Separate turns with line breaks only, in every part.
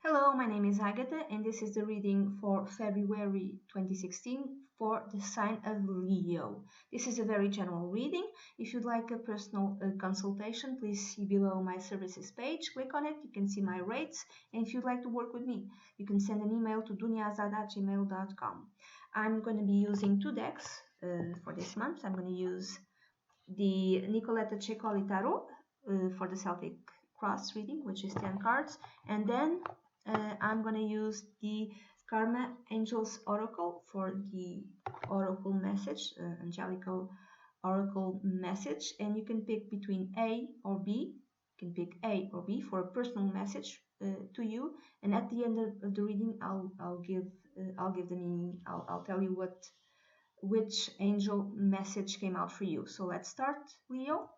Hello, my name is Agatha, and this is the reading for February 2016 for the sign of Leo. This is a very general reading. If you'd like a personal consultation, please see below my services page. Click on it, you can see my rates, and if you'd like to work with me, you can send an email to duniazad@gmail.com. I'm going to be using two decks for this month. I'm going to use the Nicoletta Cecoli Tarot for the Celtic Cross reading, which is 10 cards, and then I'm going to use the Karma Angels Oracle for the Oracle message, Angelical Oracle message, and you can pick between A or B. You can pick A or B for a personal message to you, and at the end of the reading, I'll give the meaning. I'll tell you which angel message came out for you. So let's start, Leo.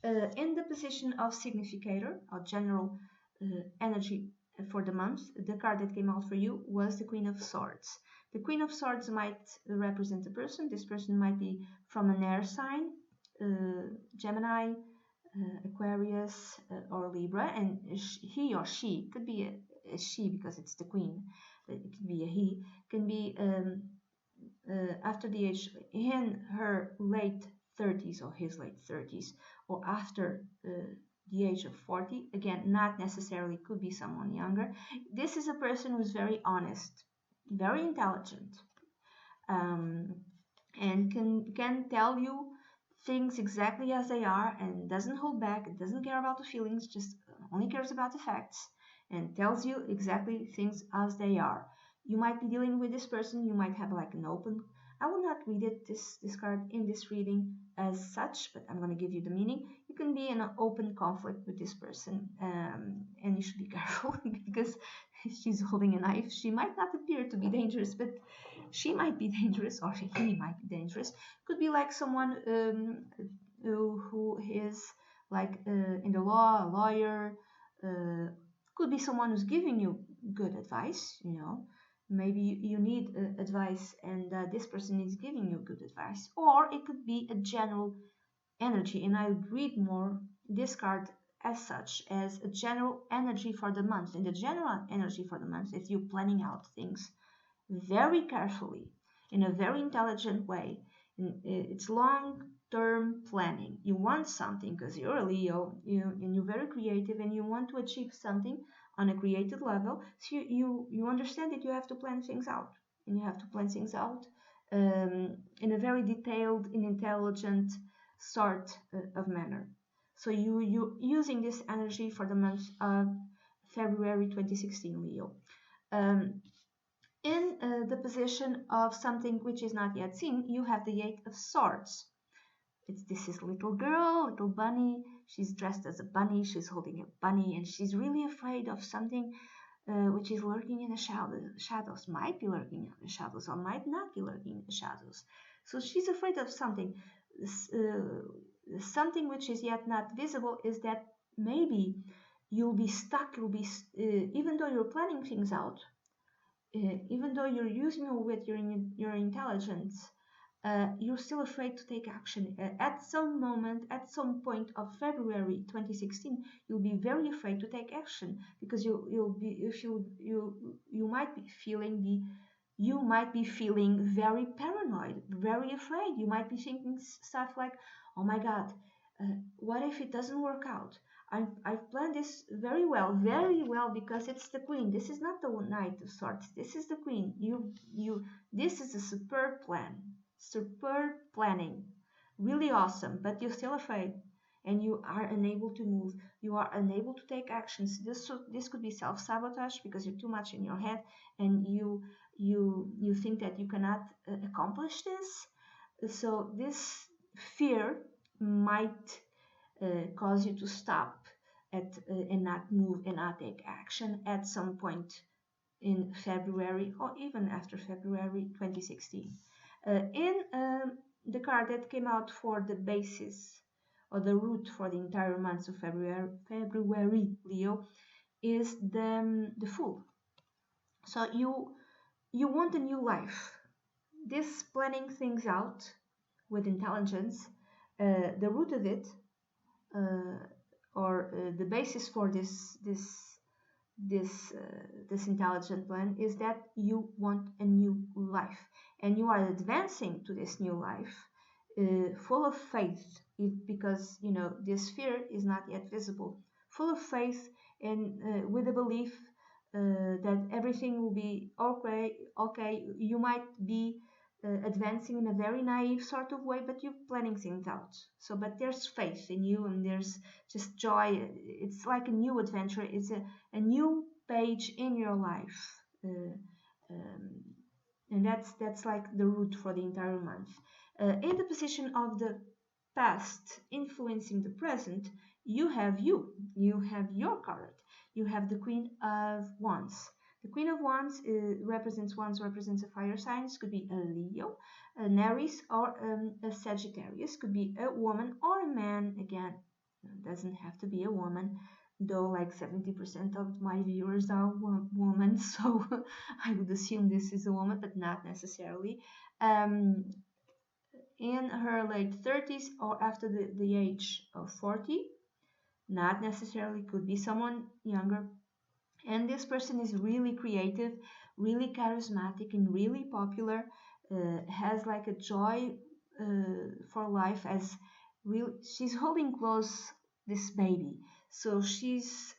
In the position of significator, or general energy for the month, the card that came out for you was the Queen of Swords. The Queen of Swords might represent a person. This person might be from an air sign, Gemini, Aquarius, or Libra, and he or she could be a she because it's the Queen. It could be a he. Can be after the age in her late 30s or his late 30s, or after the age of 40. Again, not necessarily, could be someone younger. This is a person who's very honest, very intelligent, and can tell you things exactly as they are and doesn't hold back, doesn't care about the feelings, just only cares about the facts and tells you exactly things as they are. You might be dealing with this person, you might have like an open, I will not read it, this card in this reading as such, but I'm going to give you the meaning. You can be in an open conflict with this person, and you should be careful because she's holding a knife. She might not appear to be dangerous, but she might be dangerous, or he might be dangerous. Could be like someone who is like in the law, a lawyer. Could be someone who's giving you good advice, maybe you need advice, and this person is giving you good advice. Or it could be a general energy, and I would read more this card as such as a general energy for the month. And the general energy for the month is you planning out things very carefully in a very intelligent way. It's long-term planning. You want something because you're a Leo, and you're very creative, and you want to achieve something on a creative level. So you understand that you have to plan things out, and you have to plan things out in a very detailed and intelligent sort of manner. So you using this energy for the month of February 2016, Leo. In the position of something which is not yet seen, you have the Eight of Swords. This is little girl, little bunny. She's dressed as a bunny. She's holding a bunny, and she's really afraid of something which is lurking in the shadows. Might be lurking in the shadows, or might not be lurking in the shadows. So she's afraid of something. Something which is yet not visible is that maybe you'll be stuck. Even though you're planning things out, even though you're using with your intelligence, you're still afraid to take action. At some moment, at some point of February 2016, you'll be very afraid to take action because you might be feeling very paranoid, very afraid. You might be thinking stuff like, "Oh my God, what if it doesn't work out? I've planned this very well because it's the Queen. This is not the Knight of Swords. This is the Queen. This is a superb plan, superb planning, really awesome. But you're still afraid, and you are unable to move. You are unable to take actions. This could be self-sabotage because you're too much in your head, and you think that you cannot accomplish this. So this fear might cause you to stop and not move and not take action at some point in February or even after February 2016. In the card that came out for the basis or the root for the entire month of February, Leo, is the Fool. So you want a new life. This planning things out with intelligence, the root of it, the basis for this intelligent plan is that you want a new life, and you are advancing to this new life full of faith, because this fear is not yet visible, full of faith, and with the belief that everything will be okay. Okay, you might be advancing in a very naive sort of way, but you're planning things out. So, but there's faith in you, and there's just joy. It's like a new adventure. It's a new page in your life. Um, and that's like the root for the entire month. In the position of the past influencing the present, you have your card. You have the Queen of Wands. The Queen of Wands represents a fire sign. It could be a Leo, an Aries, or a Sagittarius. Could be a woman or a man. Again, it doesn't have to be a woman, though like 70% of my viewers are women, so I would assume this is a woman, but not necessarily. Um, in her late 30s or after the age of 40, not necessarily, could be someone younger. And this person is really creative, really charismatic, and really popular, has like a joy for life, as real. She's holding close this baby. So she's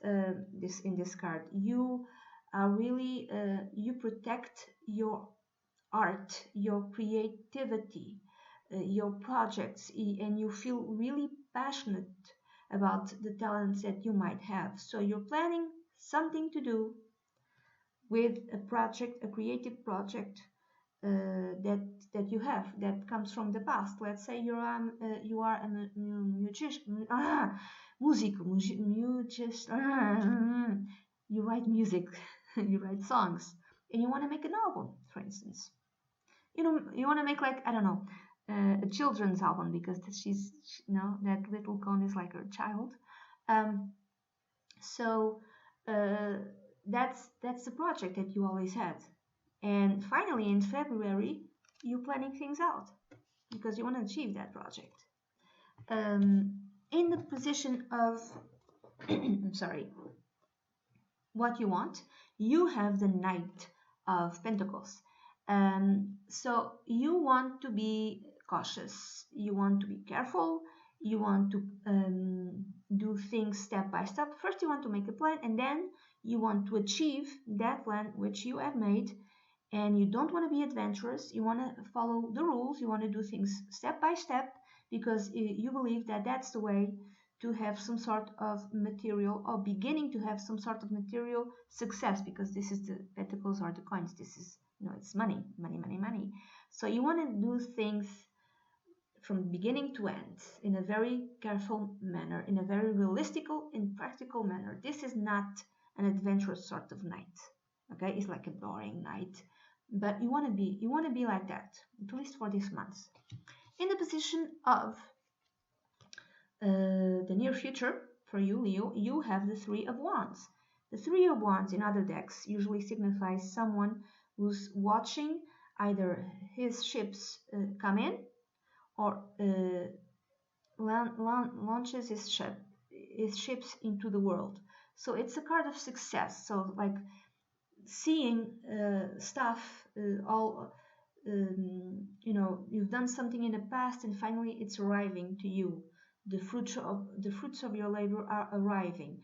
this in this card. You are really you protect your art, your creativity, your projects, and you feel really passionate about the talents that you might have. So you're planning something to do with a project, a creative project that you have that comes from the past. Let's say you are a musician, you write music, you write songs, and you want to make an album, for instance. You want to make, like, I don't know, a children's album, because that little cone is like her child. Um, so uh, that's the project that you always had. And finally, in February, you're planning things out because you want to achieve that project. In the position of, I'm sorry, what you want, you have the Knight of Pentacles. So you want to be cautious, you want to be careful, you want to do things step by step. First, you want to make a plan, and then you want to achieve that plan which you have made. And you don't want to be adventurous, you want to follow the rules, you want to do things step by step, because you believe that that's the way to have some sort of material, or beginning to have some sort of material success, because this is the pentacles or the coins. This is, it's money, money, money, money. So you want to do things from beginning to end in a very careful manner, in a very realistic and practical manner. This is not an adventurous sort of night. Okay, it's like a boring night, but you want to be like that, at least for this month. In the position of the near future for you, Leo, you have the Three of Wands. The Three of Wands in other decks usually signifies someone who's watching either his ships come in, or launches his ships into the world. So it's a card of success. So, like, seeing stuff all you've done something in the past, and finally it's arriving to you. The fruits of your labor are arriving.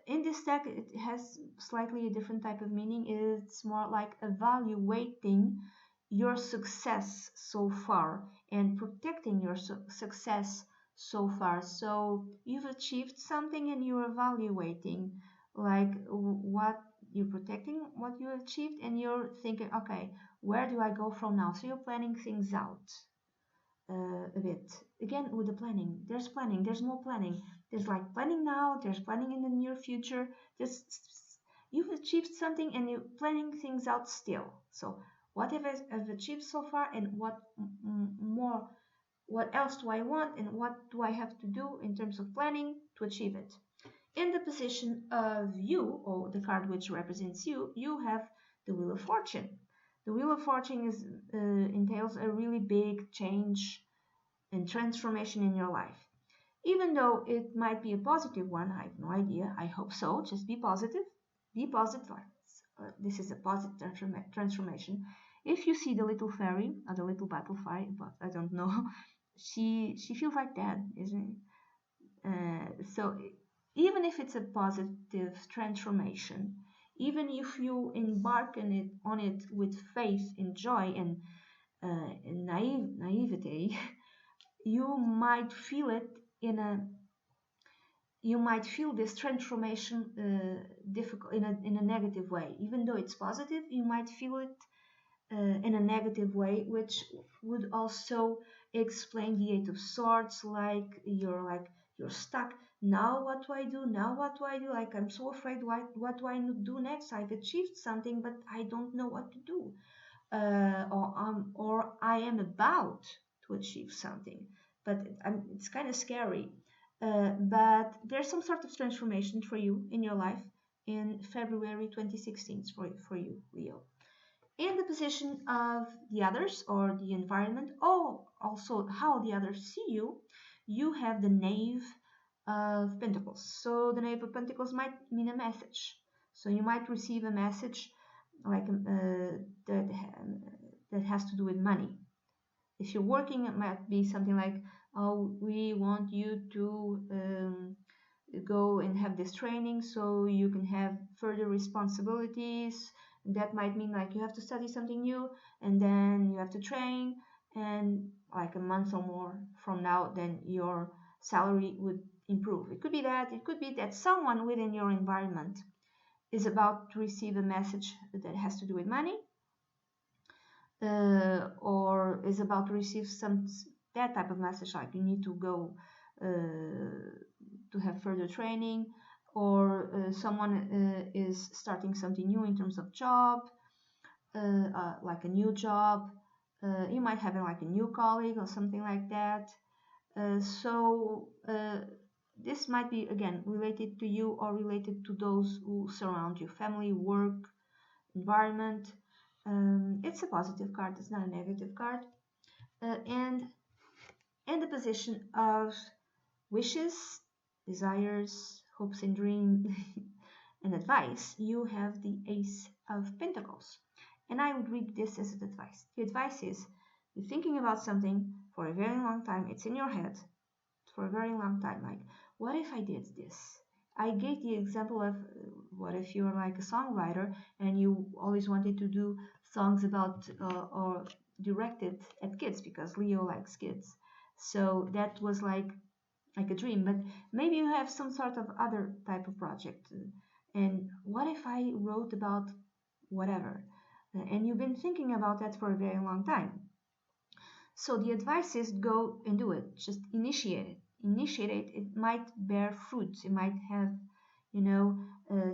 In this deck, it has slightly a different type of meaning. It's more like evaluating your success so far and protecting your success so far. So you've achieved something, and you're evaluating, like, what you're protecting, what you achieved, and you're thinking, okay, where do I go from now? So you're planning things out a bit. Again, with the planning, there's more planning. There's like planning now, there's planning in the near future. You've achieved something, and you're planning things out still. So what have I achieved so far, and more, what else do I want, and what do I have to do in terms of planning to achieve it? In the position of you, or the card which represents you, you have the Wheel of Fortune. The Wheel of Fortune entails a really big change and transformation in your life. Even though it might be a positive one, I have no idea. I hope so. Just be positive. Be positive. This is a positive transformation. If you see the little fairy or the little butterfly, but I don't know, she feels like that, isn't it? So even if it's a positive transformation, even if you embark on it with faith and joy and naivety, you might feel it in a you might feel this transformation difficult in a negative way. Even though it's positive, you might feel it in a negative way, which would also explain the Eight of Swords. You're stuck. Now what do I do? Now what do I do? Like I'm so afraid. What do I do next? I've achieved something, but I don't know what to do. Or I am about to achieve something, but it's kind of scary. But there's some sort of transformation for you in your life in February 2016 for you, Leo. In the position of the others or the environment, or also how the others see you, you have the Knave of Pentacles. So the Knave of Pentacles might mean a message. So you might receive a message like that that has to do with money. If you're working, it might be something like, "Oh, we want you to go and have this training so you can have further responsibilities." That might mean like you have to study something new and then you have to train, and like a month or more from now, then your salary would improve. It could be that. It could be that someone within your environment is about to receive a message that has to do with money, or is about to receive some that type of message, like you need to go to have further training, or someone is starting something new in terms of job, like a new job. You might have like a new colleague or something like that. So this might be again related to you or related to those who surround you, family, work, environment. It's a positive card, it's not a negative card. And in the position of wishes, desires, hopes and dreams, and advice, you have the Ace of Pentacles. And I would read this as an advice. The advice is, you're thinking about something for a very long time, it's in your head for a very long time, like, what if I did this? I gave the example of what if you're like a songwriter and you always wanted to do songs about or directed at kids, because Leo likes kids. So that was like a dream, but maybe you have some sort of other type of project. And what if I wrote about whatever? And you've been thinking about that for a very long time. So the advice is go and do it. Just initiate it. Initiate it. It might bear fruit. It might have,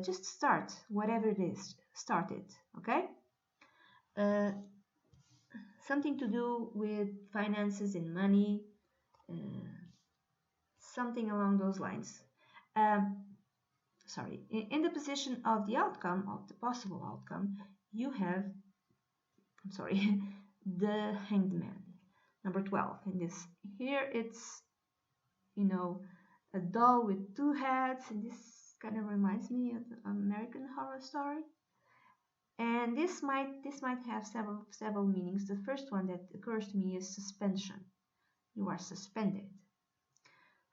just start whatever it is. Start it. Okay. Uh, Something to do with finances and money. Something along those lines. Sorry. In the position of the outcome, of the possible outcome, you have, I'm sorry, the Hanged Man, number 12. In this here, it's a doll with two heads, and this kind of reminds me of the American Horror Story. And this might have several meanings. The first one that occurs to me is suspension. You are suspended.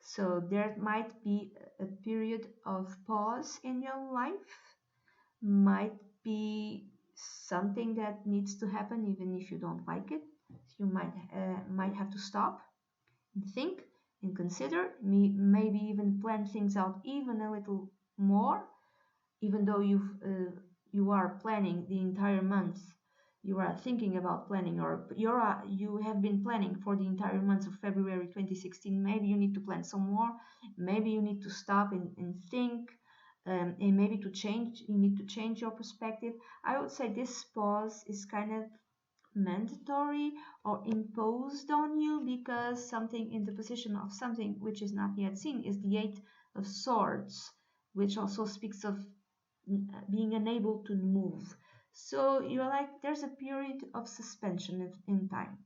So there might be a period of pause in your life. Might be something that needs to happen even if you don't like it. You might have to stop and think and consider, maybe even plan things out even a little more, even though you are planning the entire month. You are thinking about planning, or you have been planning for the entire month of February 2016. Maybe you need to plan some more. Maybe you need to stop and think, and maybe you need to change your perspective. I would say this pause is kind of mandatory or imposed on you, because something in the position of something which is not yet seen is the Eight of Swords, which also speaks of being unable to move. So you're like, there's a period of suspension in time.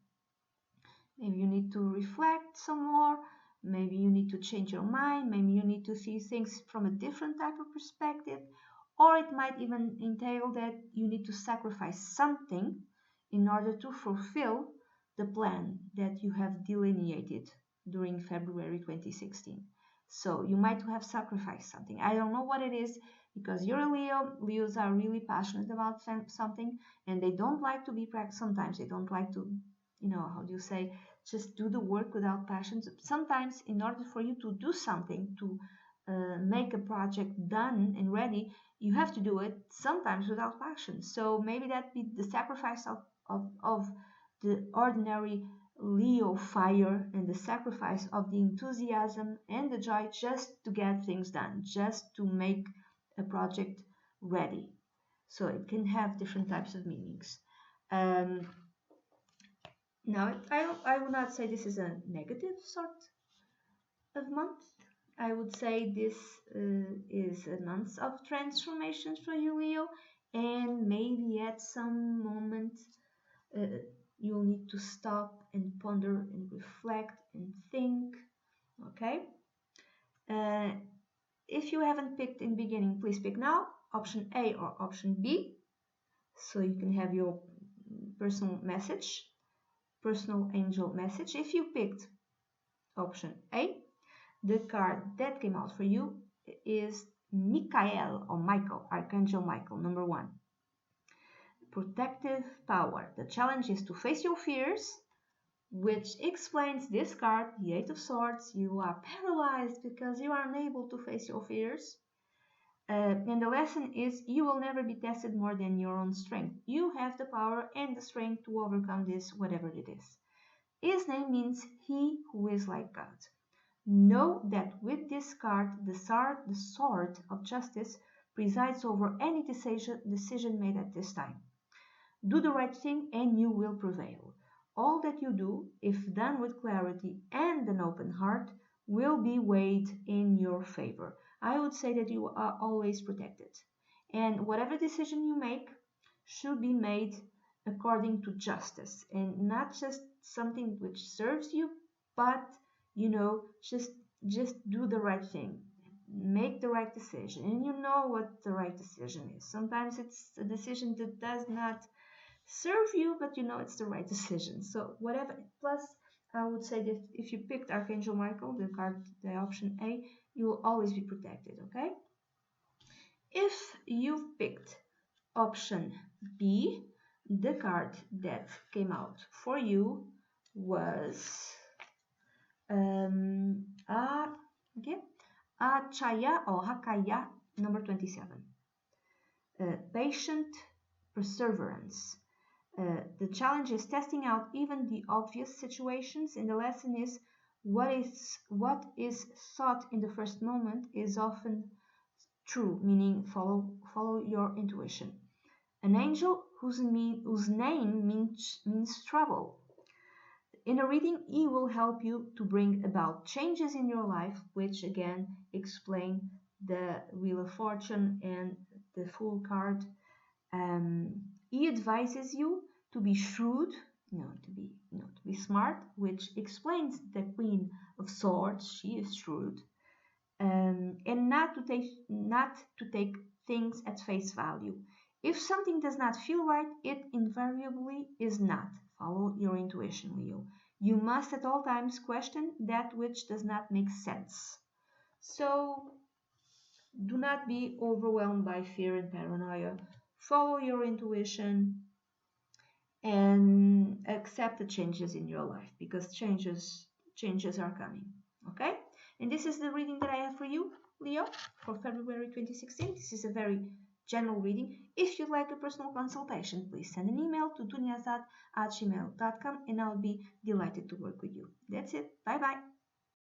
Maybe you need to reflect some more. Maybe you need to change your mind. Maybe you need to see things from a different type of perspective. or it might even entail that you need to sacrifice something in order to fulfill the plan that you have delineated during February 2016. So you might have sacrificed something. I don't know what it is because you're a Leo. Leos are really passionate about something and they don't like to be practiced. Sometimes they don't like to, how do you say, just do the work without passion. Sometimes in order for you to do something, to make a project done and ready, you have to do it sometimes without passion. So maybe that be the sacrifice of the ordinary Leo fire and the sacrifice of the enthusiasm and the joy just to get things done, just to make a project ready. So it can have different types of meanings. Now, I would not say this is a negative sort of month. I would say this is a month of transformations for you, Leo, and maybe at some moment uh, you'll need to stop and ponder and reflect and think. Okay? Uh, if you haven't picked in the beginning, please pick now, option A or option B, so you can have your personal message, personal angel message. If you picked option A, the card that came out for you is Michael or Michael, Archangel Michael, number 1. Protective power. The challenge is to face your fears, which explains this card, the Eight of Swords. You are paralyzed because you are unable to face your fears. And the lesson is you will never be tested more than your own strength. You have the power and the strength to overcome this, whatever it is. His name means he who is like God. Know that with this card, the sword of justice presides over any decision made at this time. Do the right thing and you will prevail. All that you do, if done with clarity and an open heart, will be weighed in your favor. I would say that you are always protected. And whatever decision you make should be made according to justice and not just something which serves you, but just do the right thing. Make the right decision. And you know what the right decision is. Sometimes it's a decision that does not serve you, but you know it's the right decision. So whatever. Plus, I would say that if you picked Archangel Michael, the option A, you will always be protected. Okay. If you've picked option B, the card that came out for you was Achaya or Hakaya, number 27. Patient perseverance. The challenge is testing out even the obvious situations, and the lesson is what is thought in the first moment is often true, meaning follow your intuition. An angel whose name means trouble. In a reading, he will help you to bring about changes in your life, which again explain the Wheel of Fortune and the Fool card. He advises you to be shrewd, to be smart, which explains the Queen of Swords. She is shrewd, and not to take things at face value. If something does not feel right, it invariably is not. Follow your intuition, Leo. You must at all times question that which does not make sense. So do not be overwhelmed by fear and paranoia. Follow your intuition and accept the changes in your life because changes are coming. Okay? And this is the reading that I have for you, Leo, for February 2016. This is a very general reading. If you'd like a personal consultation, please send an email to duniazad@gmail.com and I'll be delighted to work with you. That's it. Bye-bye.